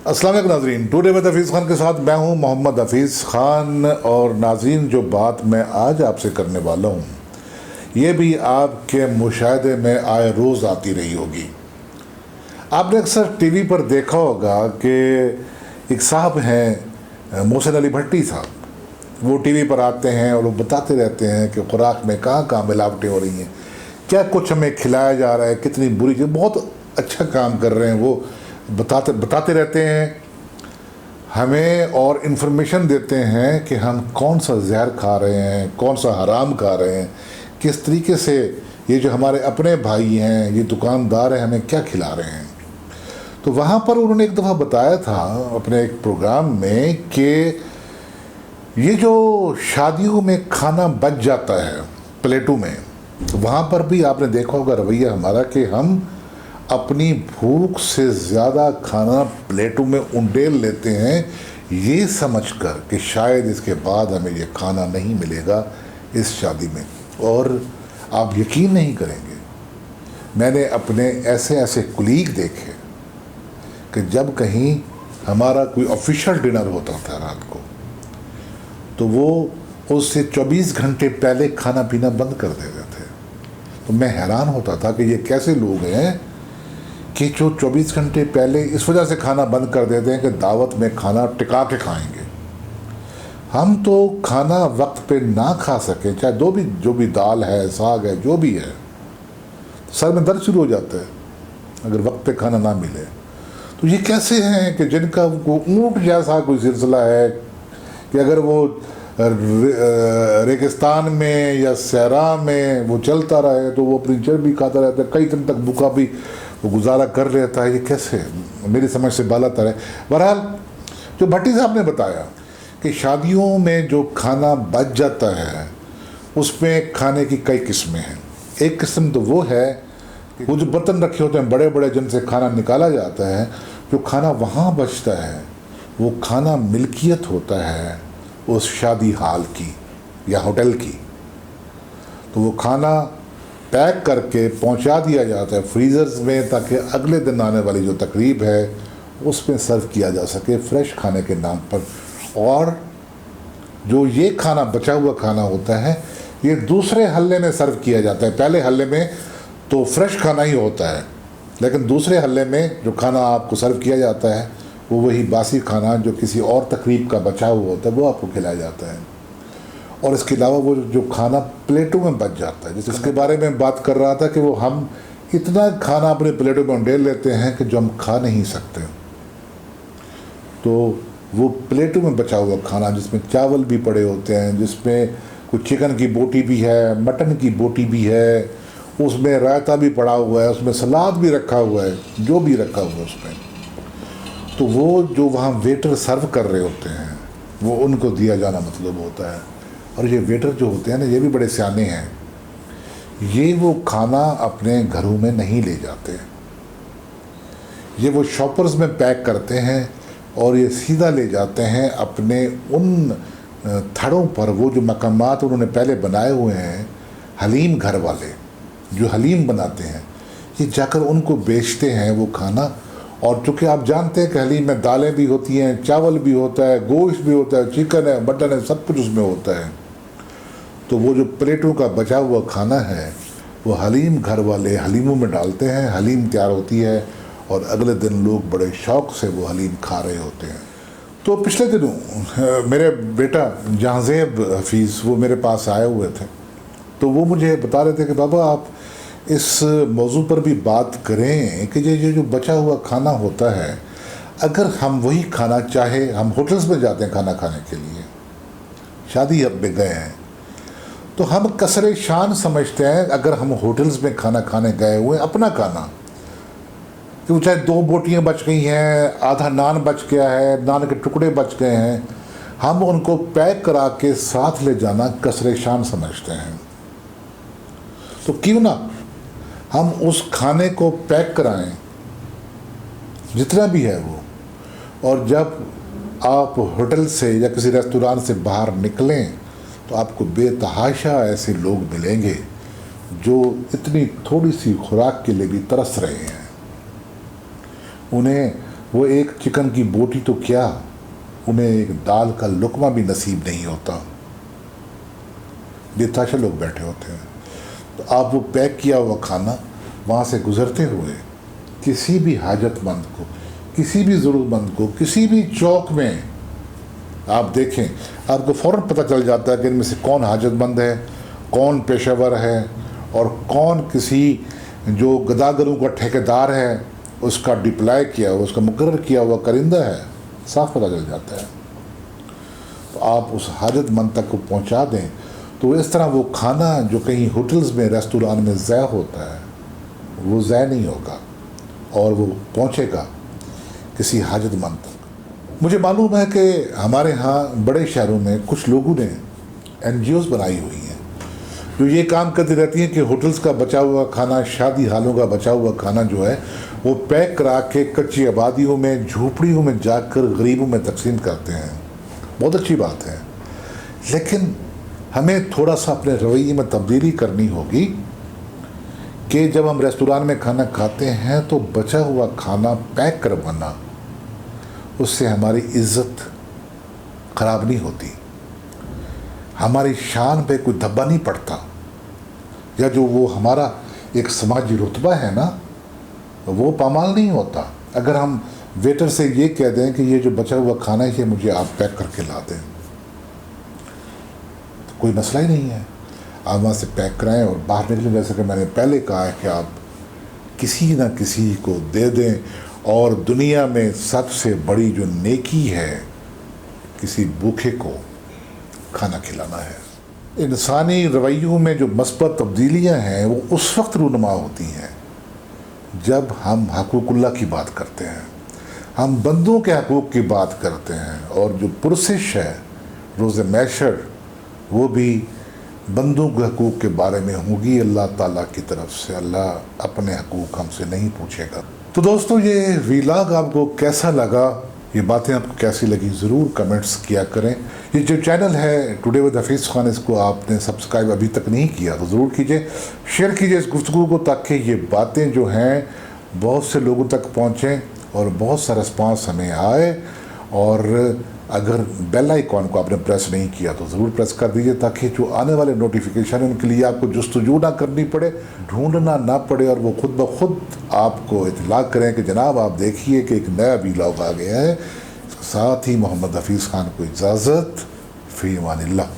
अस्सलाम वालेकुम नाज़रीन, टुडे विद हफीज़ खान के साथ मैं हूं मोहम्मद हफीज़ खान। और नाज़रीन, जो बात मैं आज आपसे करने वाला हूं ये भी आपके मुशाहदे में आए रोज़ आती रही होगी। आपने अक्सर टीवी पर देखा होगा कि एक साहब हैं मोहसिन अली भट्टी साहब, वो टीवी पर आते हैं और वो बताते रहते हैं कि खुराक में कहाँ कहाँ मिलावटें हो रही हैं, क्या कुछ हमें खिलाया जा रहा है, कितनी बुरी चीज़। बहुत अच्छा काम कर रहे हैं वो, बताते रहते हैं हमें और इन्फॉर्मेशन देते हैं कि हम कौन सा जहर खा रहे हैं, कौन सा हराम खा रहे हैं, किस तरीके से ये जो हमारे अपने भाई हैं, ये दुकानदार हैं, हमें क्या खिला रहे हैं। तो वहाँ पर उन्होंने एक दफ़ा बताया था अपने एक प्रोग्राम में कि ये जो शादियों में खाना बच जाता है प्लेटों में, तो वहाँ पर भी आपने देखा होगा रवैया हमारा कि हम अपनी भूख से ज़्यादा खाना प्लेटों में उंडेल लेते हैं, ये समझकर कि शायद इसके बाद हमें ये खाना नहीं मिलेगा इस शादी में। और आप यकीन नहीं करेंगे, मैंने अपने ऐसे ऐसे कुलीग देखे कि जब कहीं हमारा कोई ऑफिशियल डिनर होता था रात को, तो वो उससे 24 घंटे पहले खाना पीना बंद कर देते थे। तो मैं हैरान होता था कि ये कैसे लोग हैं कि जो 24 घंटे पहले इस वजह से खाना बंद कर देते हैं कि दावत में खाना टिका के खाएंगे। हम तो खाना वक्त पे ना खा सके, चाहे जो भी दाल है, साग है, जो भी है, सर में दर्द शुरू हो जाता है अगर वक्त पे खाना ना मिले। तो ये कैसे हैं कि जिनका वो ऊँट जैसा कोई सिलसिला है कि अगर वो रेगिस्तान में या सहरा में वो चलता रहे तो वो अपनी चर्बी खाता रहता है, कई दिन तक भूखा भी वो गुजारा कर लेता है। ये कैसे, मेरी समझ से बालातर है। बहरहाल जो भट्टी साहब ने बताया कि शादियों में जो खाना बच जाता है उसमें खाने की कई किस्में हैं। एक किस्म तो वो है कि वो जो बर्तन रखे होते हैं बड़े बड़े जिनसे खाना निकाला जाता है, जो खाना वहाँ बचता है वो खाना मिल्कियत होता है उस शादी हाल की या होटल की। तो वो खाना पैक करके पहुंचा दिया जाता है फ्रीज़र्स में, ताकि अगले दिन आने वाली जो तकरीब है उसमें सर्व किया जा सके फ्रेश खाने के नाम पर। और जो ये खाना बचा हुआ खाना होता है ये दूसरे हल्ले में सर्व किया जाता है। पहले हल्ले में तो फ्रेश खाना ही होता है, लेकिन दूसरे हल्ले में जो खाना आपको सर्व किया जाता है वो वही बासी खाना जो किसी और तकरीब का बचा हुआ होता है वो आपको खिलाया जाता है। और इसके अलावा वो जो खाना प्लेटों में बच जाता है, जिसके बारे में बात कर रहा था कि वो हम इतना खाना अपने प्लेटों में उंडेल लेते हैं कि जो हम खा नहीं सकते। तो वो प्लेटों में बचा हुआ खाना जिसमें चावल भी पड़े होते हैं, जिसमें कुछ चिकन की बोटी भी है, मटन की बोटी भी है, उसमें रायता भी पड़ा हुआ है, उसमें सलाद भी रखा हुआ है, जो भी रखा हुआ है उसमें, तो वो जो वहाँ वेटर सर्व कर रहे होते हैं वो उनको दिया जाना मतलब होता है। और ये वेटर जो होते हैं ना, ये भी बड़े सियाने हैं, ये वो खाना अपने घरों में नहीं ले जाते, ये वो शॉपर्स में पैक करते हैं और ये सीधा ले जाते हैं अपने उन थड़ों पर। वो जो मकामात उन्होंने पहले बनाए हुए हैं, हलीम घर वाले जो हलीम बनाते हैं, ये जाकर उनको बेचते हैं वो खाना। और चूँकि आप जानते हैं कि हलीम में दालें भी होती हैं, चावल भी होता है, गोश्त भी होता है, चिकन है, मटन है, सब कुछ उसमें होता है। तो वो जो प्लेटों का बचा हुआ खाना है वो हलीम घर वाले हलीमों में डालते हैं, हलीम तैयार होती है और अगले दिन लोग बड़े शौक़ से वो हलीम खा रहे होते हैं। तो पिछले दिनों मेरे बेटा जहांज़ेब हफीज़ वो मेरे पास आए हुए थे, तो वो मुझे बता रहे थे कि बाबा आप इस मौजू पर भी बात करें कि ये जो बचा हुआ खाना होता है, अगर हम वही खाना, चाहे हम होटल्स में जाते हैं खाना खाने के लिए, शादी अब में गए हैं, तो हम कसरे शान समझते हैं अगर हम होटल्स में खाना खाने गए हुए अपना खाना, तो चाहे 2 बोटियाँ बच गई हैं, आधा नान बच गया है, नान के टुकड़े बच गए हैं, हम उनको पैक करा के साथ ले जाना कसरे शान समझते हैं। तो क्यों ना हम उस खाने को पैक कराएं जितना भी है वो, और जब आप होटल से या किसी रेस्टोरेंट से बाहर निकलें तो आपको बेतहाशा ऐसे लोग मिलेंगे जो इतनी थोड़ी सी खुराक के लिए भी तरस रहे हैं। उन्हें وہ ایک چکن کی بوٹی تو کیا، انہیں ایک دال کا لقمہ بھی نصیب نہیں ہوتا، بے تحاشا لوگ بیٹھے ہوتے ہیں۔ تو آپ وہ پیک کیا ہوا کھانا وہاں سے گزرتے ہوئے کسی بھی حاجت مند کو، کسی بھی ضرورت مند کو، کسی بھی چوک میں آپ دیکھیں، آپ کو فوراً پتہ چل جاتا ہے کہ ان میں سے کون حاجت مند ہے، کون پیشہ ور ہے، اور کون کسی جو گداگروں کا ٹھیکیدار ہے، اس کا ڈپلائی کیا ہوا، اس کا مقرر کیا ہوا کرندہ ہے، صاف پتہ چل جاتا ہے۔ تو آپ اس حاجت مند تک کو پہنچا دیں تو اس طرح وہ کھانا جو کہیں ہوٹلز میں، ریستوران میں ضائع ہوتا ہے وہ ضائع نہیں ہوگا، اور وہ پہنچے گا کسی حاجت مند تک۔ مجھے معلوم ہے کہ ہمارے ہاں بڑے شہروں میں کچھ لوگوں نے NGOs بنائی ہوئی ہیں جو یہ کام کرتی رہتی ہیں کہ ہوٹلز کا بچا ہوا کھانا، شادی ہالوں کا بچا ہوا کھانا جو ہے وہ پیک کرا کے کچی آبادیوں میں، جھوپڑیوں میں جا کر غریبوں میں تقسیم کرتے ہیں۔ بہت اچھی بات ہے، لیکن ہمیں تھوڑا سا اپنے رویے میں تبدیلی کرنی ہوگی کہ جب ہم ریستوران میں کھانا کھاتے ہیں تو بچا ہوا کھانا پیک کروانا، اس سے ہماری عزت خراب نہیں ہوتی، ہماری شان پہ کوئی دھبا نہیں پڑتا، یا جو وہ ہمارا ایک سماجی رتبہ ہے نا وہ پامال نہیں ہوتا۔ اگر ہم ویٹر سے یہ کہہ دیں کہ یہ جو بچا ہوا کھانا ہے یہ مجھے آپ پیک کر کے لا دیں، تو کوئی مسئلہ ہی نہیں ہے، آپ وہاں سے پیک کرائیں اور باہر نکلیں۔ جیسا کہ میں نے پہلے کہا ہے کہ آپ کسی نہ کسی کو دے دیں، اور دنیا میں سب سے بڑی جو نیکی ہے کسی بھوکے کو کھانا کھلانا ہے۔ انسانی رویوں میں جو مثبت تبدیلیاں ہیں وہ اس وقت رونما ہوتی ہیں جب ہم حقوق اللہ کی بات کرتے ہیں، ہم بندوں کے حقوق کی بات کرتے ہیں، اور جو پرسش ہے روز محشر وہ بھی بندوں کے حقوق کے بارے میں ہوگی اللہ تعالیٰ کی طرف سے۔ اللہ اپنے حقوق ہم سے نہیں پوچھے گا۔ تو دوستو، یہ ویلاگ آپ کو کیسا لگا، یہ باتیں آپ کو کیسی لگی، ضرور کمنٹس کیا کریں۔ یہ جو چینل ہے ٹوڈے ود حفیظ خان، اس کو آپ نے سبسکرائب ابھی تک نہیں کیا تو ضرور کیجئے، شیئر کیجئے اس گفتگو کو، تاکہ یہ باتیں جو ہیں بہت سے لوگوں تک پہنچیں اور بہت سا رسپانس ہمیں آئے۔ اور اگر بیل آئیکن کو آپ نے پریس نہیں کیا تو ضرور پریس کر دیجئے، تاکہ جو آنے والے نوٹیفیکیشن ان کے لیے آپ کو جستجو نہ کرنی پڑے، ڈھونڈنا نہ پڑے، اور وہ خود بخود آپ کو اطلاع کریں کہ جناب آپ دیکھیے کہ ایک نیا ویلاگ آ گیا ہے۔ ساتھ ہی محمد حفیظ خان کو اجازت، فی امان اللہ۔